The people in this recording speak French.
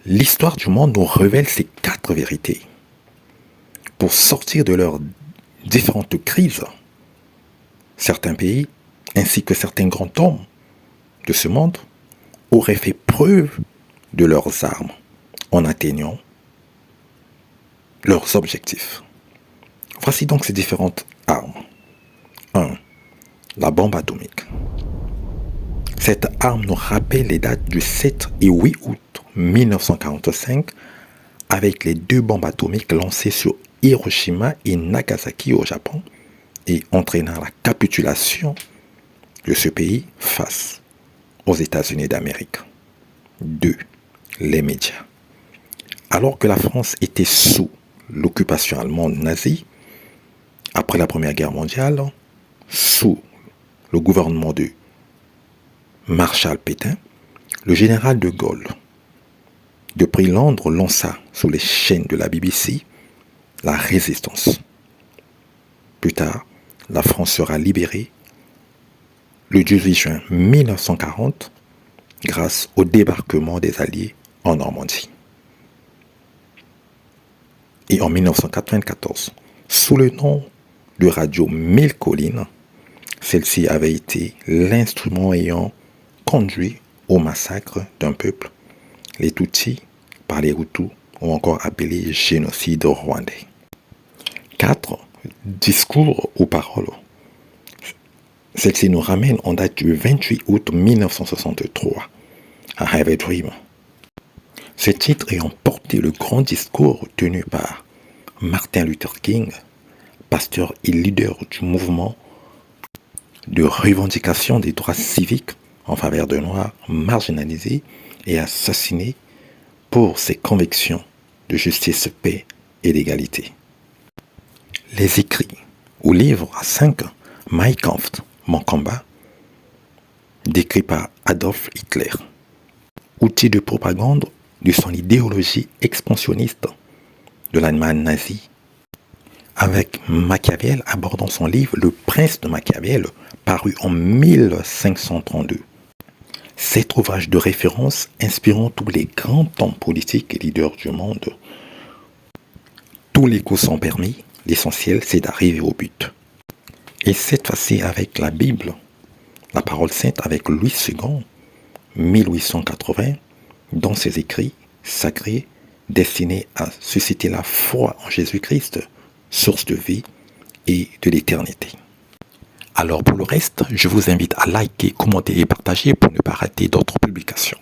L'histoire du monde nous révèle ces quatre vérités. Pour sortir de leurs différentes crises, certains pays, ainsi que certains grands hommes de ce monde, auraient fait preuve de leurs armes en atteignant leurs objectifs. Voici donc ces différentes armes. 1. La bombe atomique. Cette arme nous rappelle les dates du 7 et 8 août 1945 avec les deux bombes atomiques lancées sur Hiroshima et Nagasaki au Japon et entraînant la capitulation de ce pays face aux États-Unis d'Amérique. 2. Les médias. Alors que la France était sous l'occupation allemande nazie, après la Première Guerre mondiale, sous le gouvernement de Marshal Pétain, le général de Gaulle, depuis Londres, lança sous les chaînes de la BBC la résistance. Plus tard, la France sera libérée le 18 juin 1940 grâce au débarquement des Alliés en Normandie. Et en 1994, sous le nom de radio Mille Collines, celle-ci avait été l'instrument ayant conduit au massacre d'un peuple, les Tutsis par les Hutus, ou encore appelé génocide rwandais. 4. Discours ou paroles. Celle-ci nous ramène en date du 28 août 1963 à Have a Dream. Ce titre ayant porté le grand discours tenu par Martin Luther King, pasteur et leader du mouvement de revendication des droits civiques en faveur de Noirs marginalisés et assassinés pour ses convictions de justice, paix et d'égalité. Les écrits ou livres à 5, Mein Kampf, Mon combat, décrit par Adolf Hitler, outil de propagande de son idéologie expansionniste de l'Allemagne nazie, avec Machiavel abordant son livre Le Prince de Machiavel, paru en 1532. Cet ouvrage de référence inspirant tous les grands hommes politiques et leaders du monde. Tous les coups sont permis, l'essentiel c'est d'arriver au but. Et cette fois-ci avec la Bible, la parole sainte avec Louis II, 1880, dans ses écrits sacrés destinés à susciter la foi en Jésus-Christ, source de vie et de l'éternité. Alors pour le reste, je vous invite à liker, commenter et partager pour ne pas rater d'autres publications.